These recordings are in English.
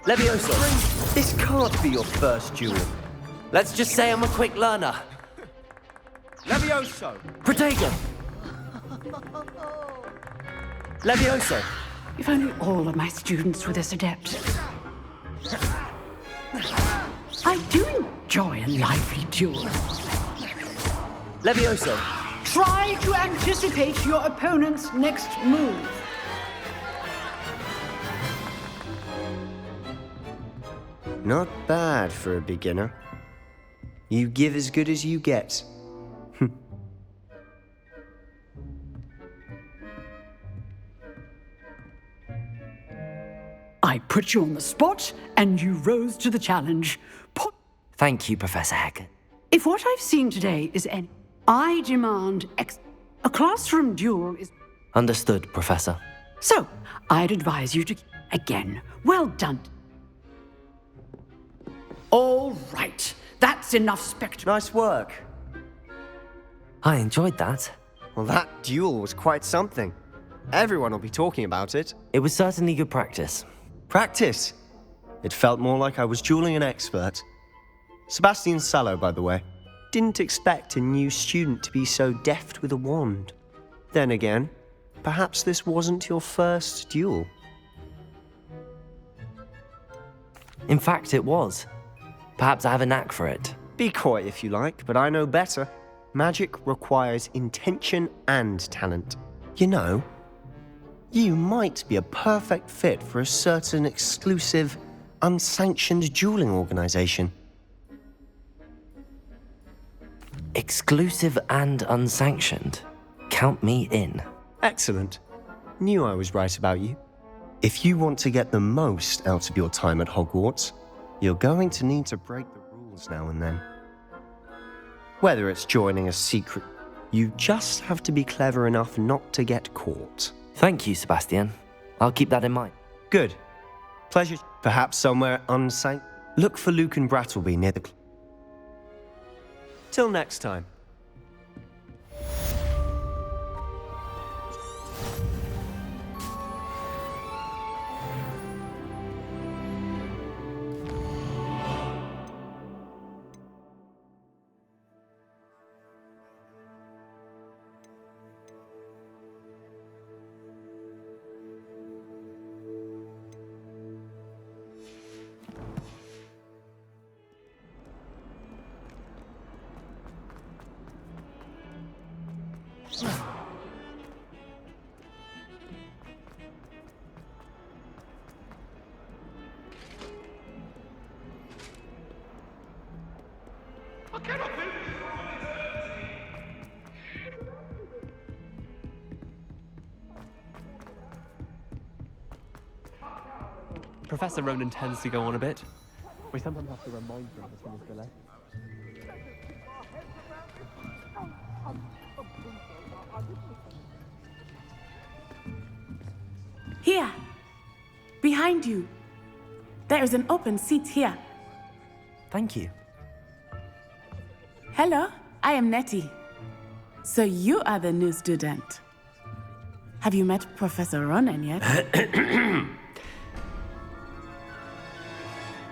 Levioso, this can't be your first duel. Let's just say I'm a quick learner. Levioso! Protego! Levioso! If only all of my students were this adept. I do enjoy a lively duel. Levioso! Try to anticipate your opponent's next move. Not bad for a beginner. You give as good as you get. I put you on the spot, and you rose to the challenge. Thank you, Professor Heck. If what I've seen today is any, I demand a classroom duel is... Understood, Professor. So, I'd advise you to... Again, well done. All right, that's enough spectacle. Nice work. I enjoyed that. Well, that duel was quite something. Everyone will be talking about it. It was certainly good practice. Practice? It felt more like I was dueling an expert. Sebastian Sallow, by the way. Didn't expect a new student to be so deft with a wand. Then again, perhaps this wasn't your first duel. In fact, it was. Perhaps I have a knack for it. Be coy if you like, but I know better. Magic requires intention and talent. You know, you might be a perfect fit for a certain exclusive, unsanctioned dueling organization. Exclusive and unsanctioned. Count me in. Excellent. Knew I was right about you. If you want to get the most out of your time at Hogwarts, you're going to need to break the rules now and then. Whether it's joining a secret, you just have to be clever enough not to get caught. Thank you, Sebastian. I'll keep that in mind. Good. Pleasure. Perhaps somewhere unsanctioned. Look for Luke and Brattleby near the... Till next time. Professor Ronan tends to go on a bit. We sometimes have to remind him of his delay. Here, behind you. There is an open seat here. Thank you. Hello, I am Nettie. So you are the new student. Have you met Professor Ronan yet?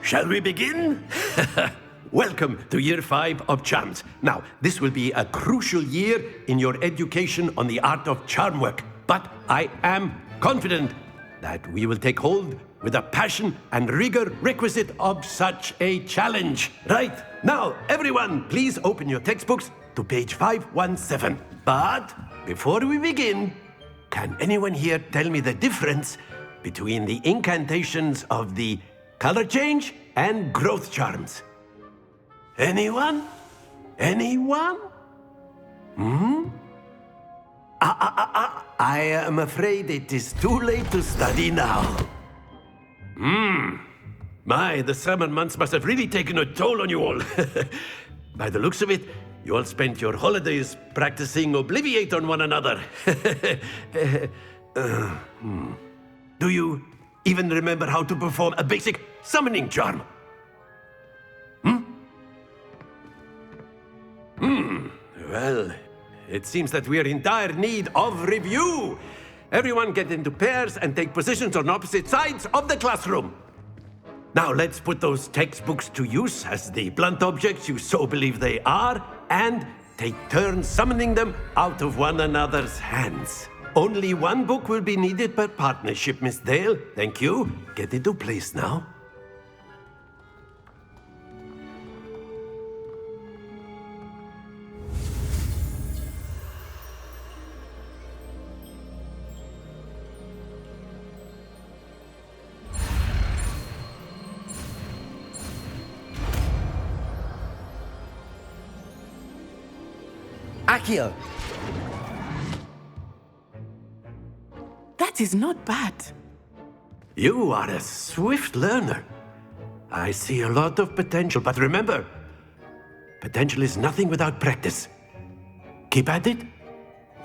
Shall we begin? Welcome to Year 5 of Charms. Now, this will be a crucial year in your education on the art of charm work, but I am confident that we will take hold with the passion and rigor requisite of such a challenge. Right, now, everyone, please open your textbooks to page 517. But before we begin, can anyone here tell me the difference between the incantations of the color change and growth charms? Anyone? Anyone? I am afraid it is too late to study now. My, the summer months must have really taken a toll on you all. By the looks of it, you all spent your holidays practicing Obliviate on one another. Do you even remember how to perform a basic summoning charm? Well, it seems that we are in dire need of review. Everyone get into pairs and take positions on opposite sides of the classroom. Now let's put those textbooks to use as the blunt objects you so believe they are, and take turns summoning them out of one another's hands. Only one book will be needed per partnership, Miss Dale. Thank you. Get into place now. Accio! That is not bad. You are a swift learner. I see a lot of potential, but remember, potential is nothing without practice. Keep at it.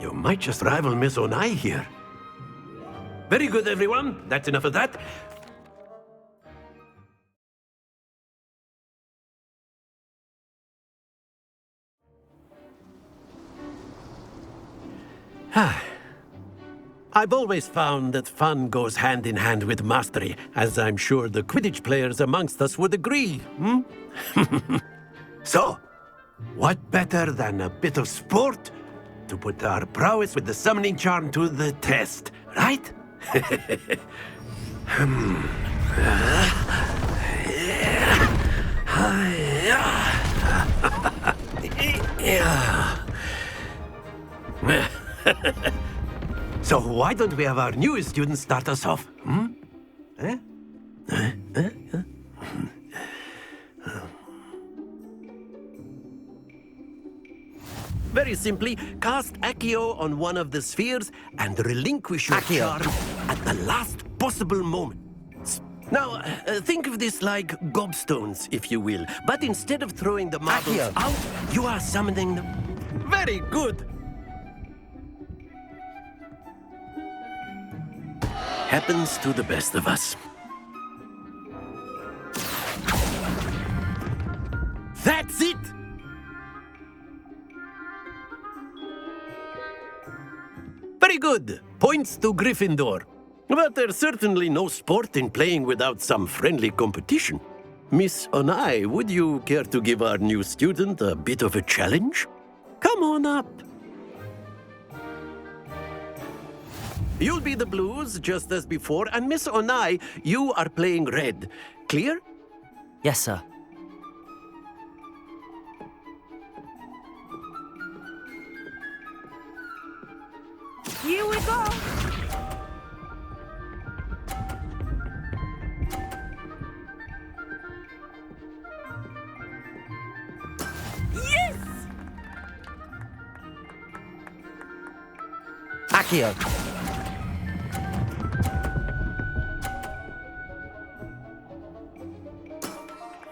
You might just rival Miss Onai here. Very good, everyone. That's enough of that. I've always found that fun goes hand in hand with mastery, as I'm sure the Quidditch players amongst us would agree. So, what better than a bit of sport to put our prowess with the summoning charm to the test, right? So why don't we have our newest student start us off? Very simply, cast Accio on one of the spheres and relinquish your Accio. charm at the last possible moment. Now, think of this like gobstones, if you will. But instead of throwing the marbles Accio. out, you are summoning them. Very good. Happens to the best of us. That's it! Very good. Points to Gryffindor. But there's certainly no sport in playing without some friendly competition. Miss Onai, would you care to give our new student a bit of a challenge? Come on up. You'll be the blues, just as before, and Miss Onai, you are playing red. Clear? Yes, sir. Here we go. Yes! Accio!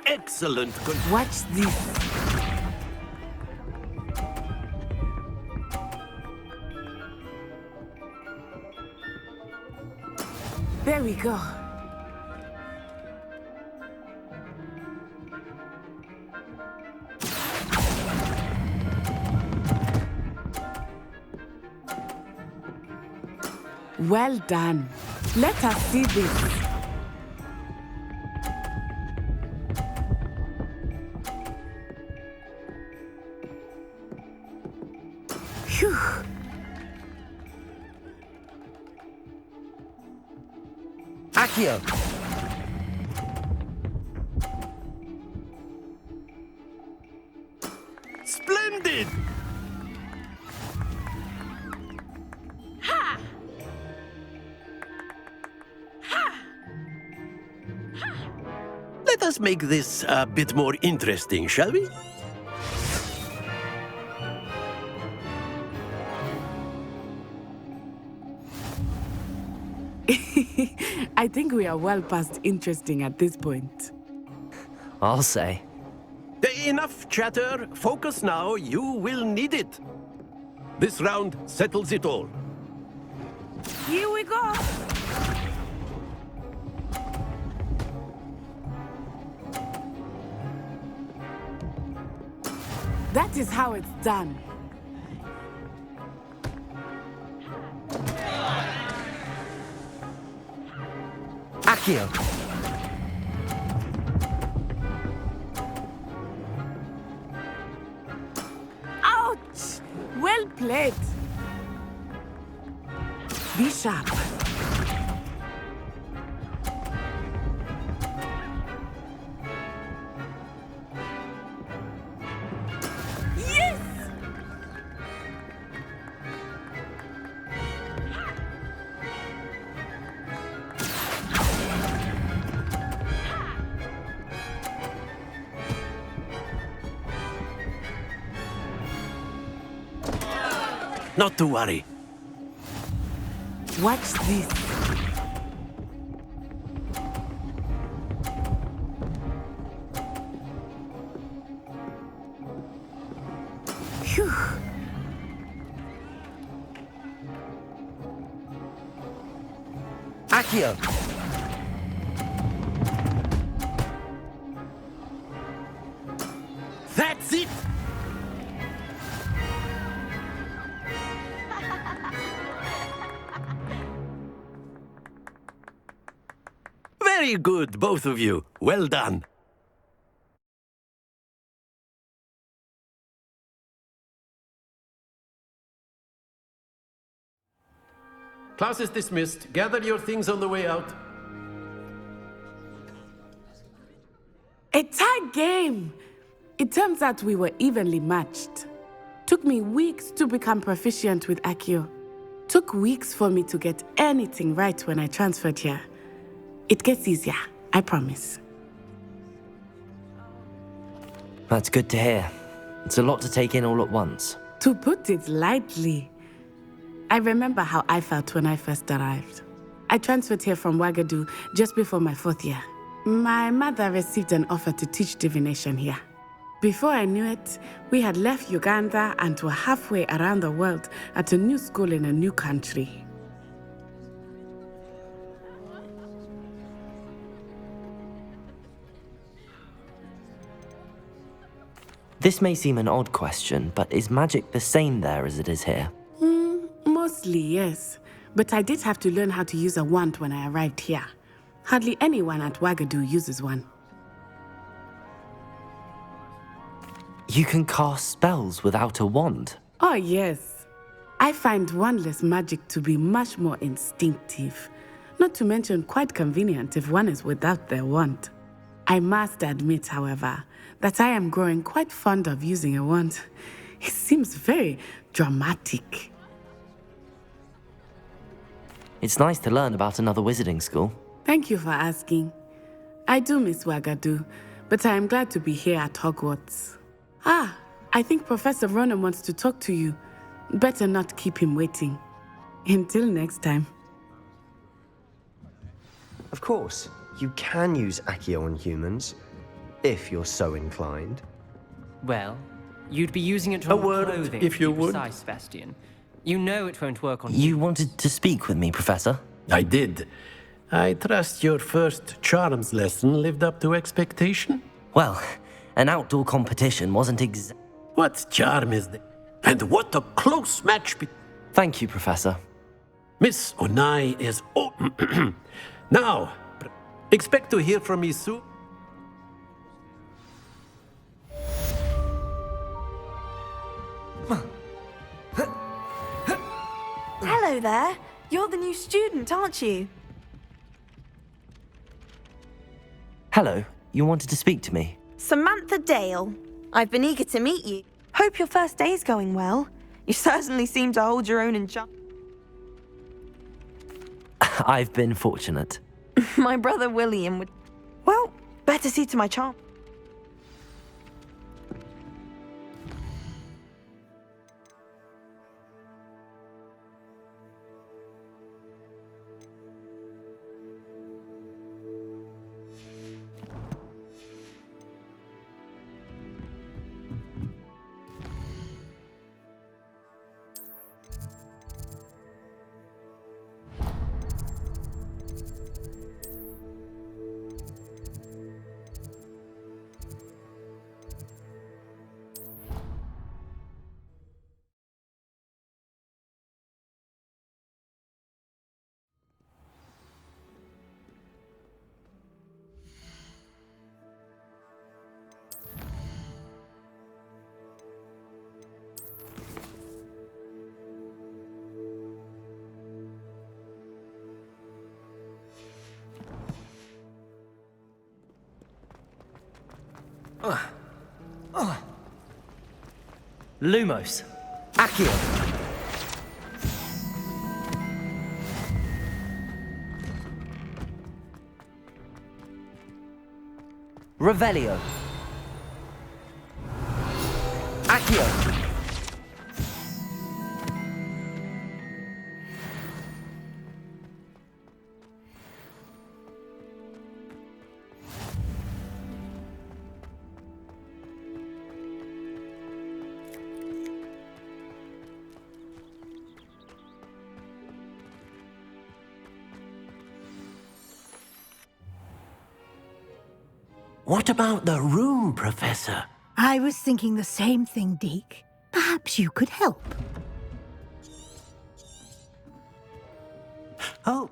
Excellent. Watch this. There we go. Well done. Let us see this. Phew. Accio! Splendid! Let us make this a bit more interesting, shall we? I think we are well past interesting at this point. I'll say. Enough chatter. Focus now. You will need it. This round settles it all. Here we go. That is how it's done. Accio! played. Be sharp. Yes! Not to worry. Watch this. Phew. Accio! That's it! Very good, both of you. Well done. Class is dismissed. Gather your things on the way out. A tight game. It turns out we were evenly matched. Took me weeks to become proficient with Accio. Took weeks for me to get anything right when I transferred here. It gets easier, I promise. That's good to hear. It's a lot to take in all at once. To put it lightly, I remember how I felt when I first arrived. I transferred here from Ouagadougou just before my 4th year. My mother received an offer to teach divination here. Before I knew it, we had left Uganda and were halfway around the world at a new school in a new country. This may seem an odd question, but is magic the same there as it is here? Mostly, yes. But I did have to learn how to use a wand when I arrived here. Hardly anyone at Ouagadougou uses one. You can cast spells without a wand. Oh, yes. I find wandless magic to be much more instinctive. Not to mention quite convenient if one is without their wand. I must admit, however, that I am growing quite fond of using a wand. It seems very dramatic. It's nice to learn about another wizarding school. Thank you for asking. I do miss Ouagadougou, but I am glad to be here at Hogwarts. Ah, I think Professor Ronan wants to talk to you. Better not keep him waiting. Until next time. Of course, you can use Accio on humans, if you're so inclined. Well, you'd be using it A on word, clothing, if you to be would. precise, Bastian. You know it won't work on You wanted to speak with me, Professor? I did. I trust your first charms lesson lived up to expectation? Well, an outdoor competition wasn't What charm is that? And what a close match Thank you, Professor. Miss Onai is... Oh, now, expect to hear from me soon. Hello there. You're the new student, aren't you? Hello, you wanted to speak to me? Samantha Dale. I've been eager to meet you. Hope your first day's going well. You certainly seem to hold your own in I've been fortunate. My brother William would... Well, better see to my charm. Lumos. Accio. Revelio. Accio. What about the room, Professor? I was thinking the same thing, Deke. Perhaps you could help. Oh,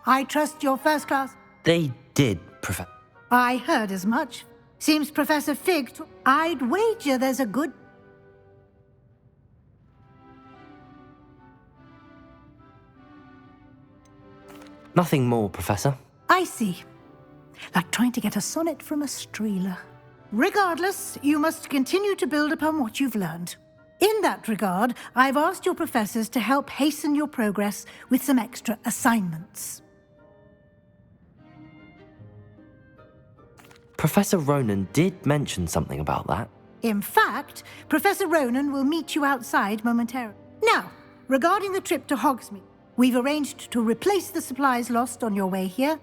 I trust your first class. They did, Professor. I heard as much. Seems Professor Fig. I'd wager there's a good. Nothing more, Professor. I see. Like trying to get a sonnet from a streeler. Regardless, you must continue to build upon what you've learned. In that regard, I've asked your professors to help hasten your progress with some extra assignments. Professor Ronan did mention something about that. In fact, Professor Ronan will meet you outside momentarily. Now, regarding the trip to Hogsmeade, we've arranged to replace the supplies lost on your way here.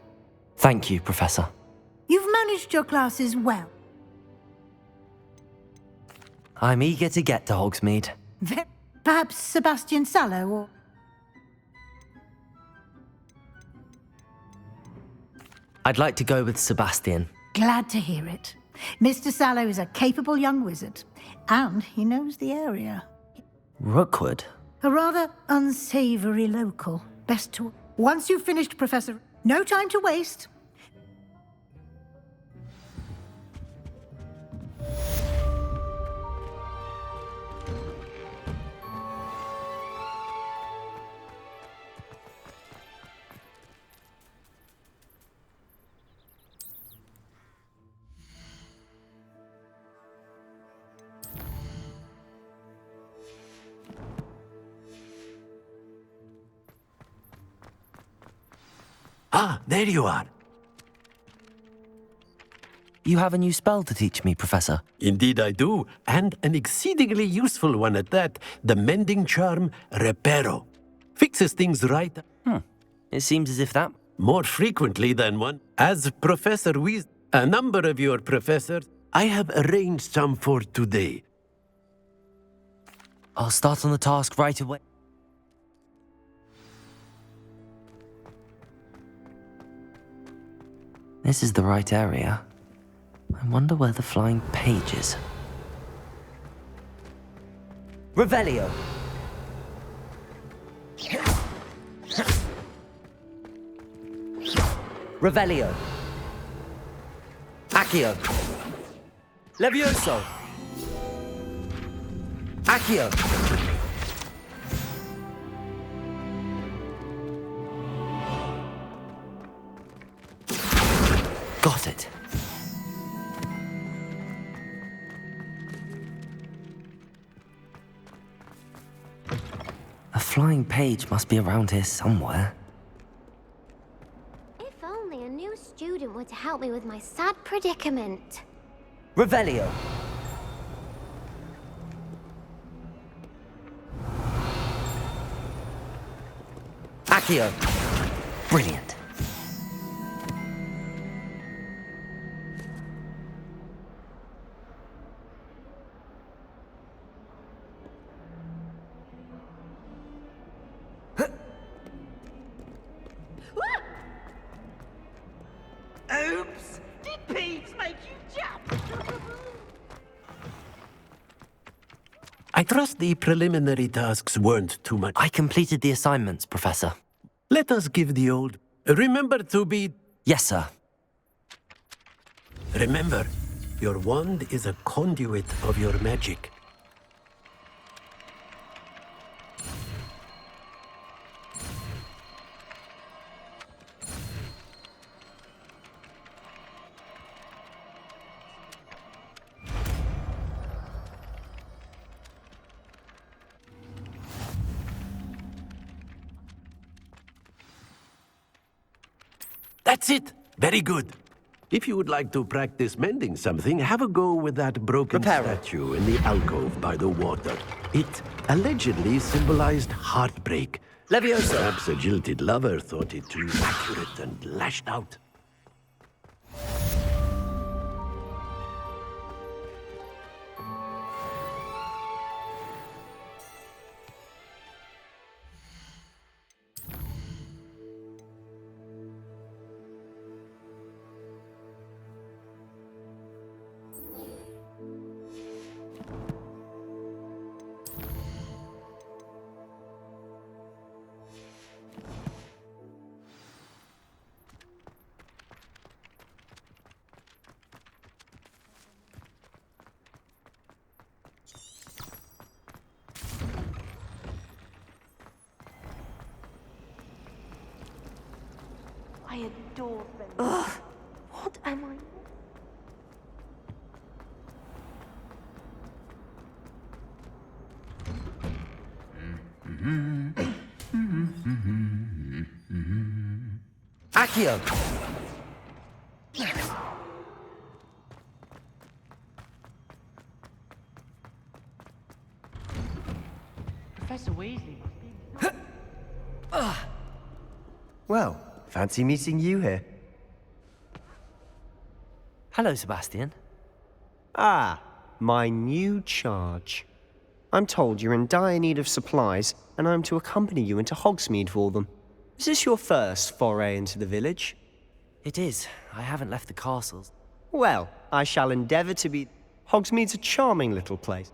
Thank you, Professor. You've managed your classes well. I'm eager to get to Hogsmeade. Perhaps Sebastian Sallow or... I'd like to go with Sebastian. Glad to hear it. Mr. Sallow is a capable young wizard, and he knows the area. Rookwood? A rather unsavory local. Best to... Once you've finished, Professor... No time to waste. Ah, there you are. You have a new spell to teach me, Professor. Indeed I do, and an exceedingly useful one at that. The mending charm, Reparo. Fixes things right It seems as if that... more frequently than one. As Professor Weas, a number of your professors, I have arranged some for today. I'll start on the task right away. This is the right area. I wonder where the flying page is. Revelio! Revelio! Accio! Levioso! Accio! Got it. A flying page must be around here somewhere. If only a new student were to help me with my sad predicament. Revelio! Accio! Brilliant. Oops! Did Peeves make you jump? I trust the preliminary tasks weren't too much. I completed the assignments, Professor. Let us give the old... Remember to be... Yes, sir. Remember, your wand is a conduit of your magic. That's it. Very good. If you would like to practice mending something, have a go with that broken statue in the alcove by the water. It allegedly symbolized heartbreak. Leviosa! Perhaps a jilted lover thought it too accurate and lashed out. I adore them. Ugh, what am I? Accio! Professor Weasley. Well, fancy meeting you here. Hello, Sebastian. Ah, my new charge. I'm told you're in dire need of supplies, and I'm to accompany you into Hogsmeade for them. Is this your first foray into the village? It is. I haven't left the castles. Well, I shall endeavour to be... Hogsmeade's a charming little place.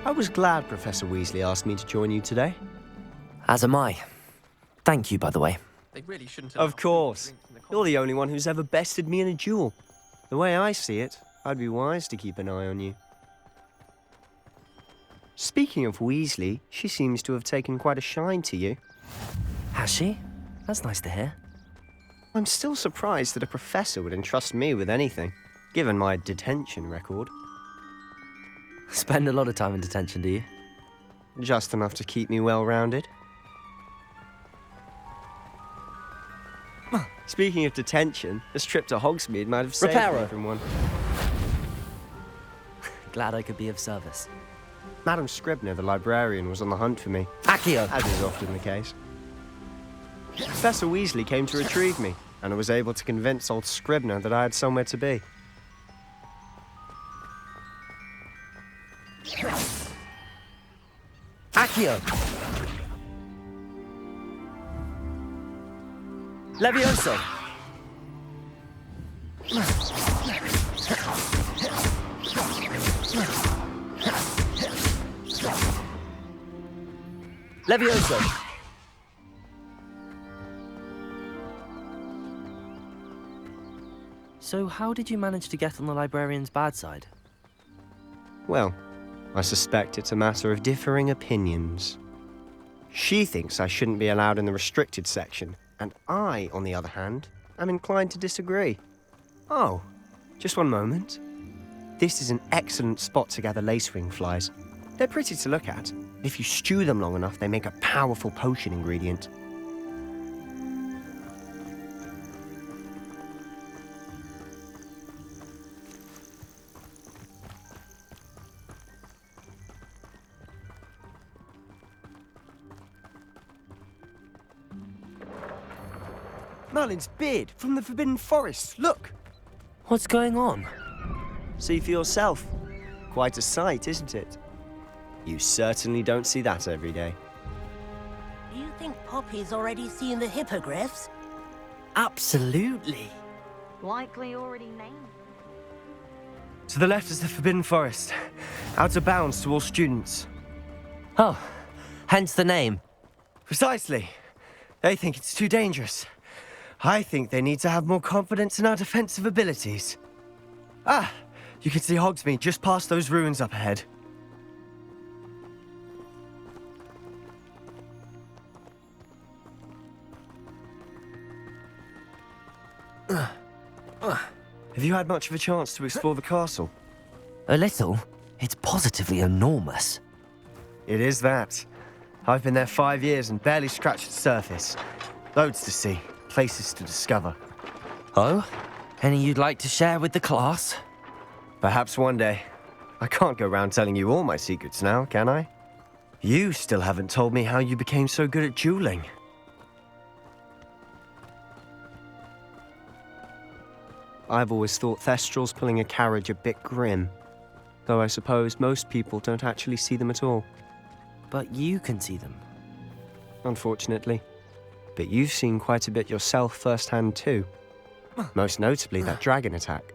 I was glad Professor Weasley asked me to join you today. As am I. Thank you, by the way. They really shouldn't. Of course. You're the only one who's ever bested me in a duel. The way I see it, I'd be wise to keep an eye on you. Speaking of Weasley, she seems to have taken quite a shine to you. Has she? That's nice to hear. I'm still surprised that a professor would entrust me with anything, given my detention record. Spend a lot of time in detention, do you? Just enough to keep me well-rounded. Speaking of detention, this trip to Hogsmeade might have saved me from one. Glad I could be of service. Madam Scribner, the librarian, was on the hunt for me. Accio! As is often the case. Professor Weasley came to retrieve me, and I was able to convince old Scribner that I had somewhere to be. Accio! Levioso! Levioso! So how did you manage to get on the librarian's bad side? Well, I suspect it's a matter of differing opinions. She thinks I shouldn't be allowed in the restricted section, and I, on the other hand, am inclined to disagree. Oh, just one moment. This is an excellent spot to gather lacewing flies. They're pretty to look at. If you stew them long enough, they make a powerful potion ingredient. Merlin's beard from the Forbidden Forest. Look! What's going on? See for yourself. Quite a sight, isn't it? You certainly don't see that every day. Do you think Poppy's already seen the hippogriffs? Absolutely. Likely already named. To the left is the Forbidden Forest. Out of bounds to all students. Oh, hence the name. Precisely. They think it's too dangerous. I think they need to have more confidence in our defensive abilities. Ah, you can see Hogsmeade just past those ruins up ahead. Have you had much of a chance to explore the castle? A little. It's positively enormous. It is that. I've been there 5 years and barely scratched the surface. Loads to see, places to discover. Oh? Any you'd like to share with the class? Perhaps one day. I can't go round telling you all my secrets now, can I? You still haven't told me how you became so good at dueling. I've always thought Thestrals pulling a carriage a bit grim. Though I suppose most people don't actually see them at all. But you can see them. Unfortunately. But you've seen quite a bit yourself firsthand too. Most notably that dragon attack.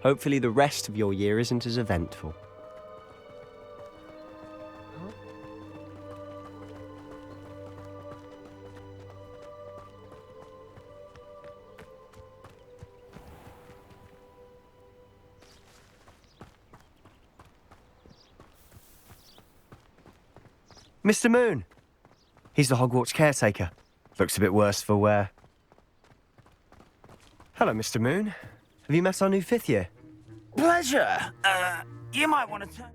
Hopefully the rest of your year isn't as eventful. Mr. Moon! He's the Hogwarts caretaker. Looks a bit worse for wear. Hello, Mr. Moon. Have you met our new 5th year? Pleasure. You might want to turn...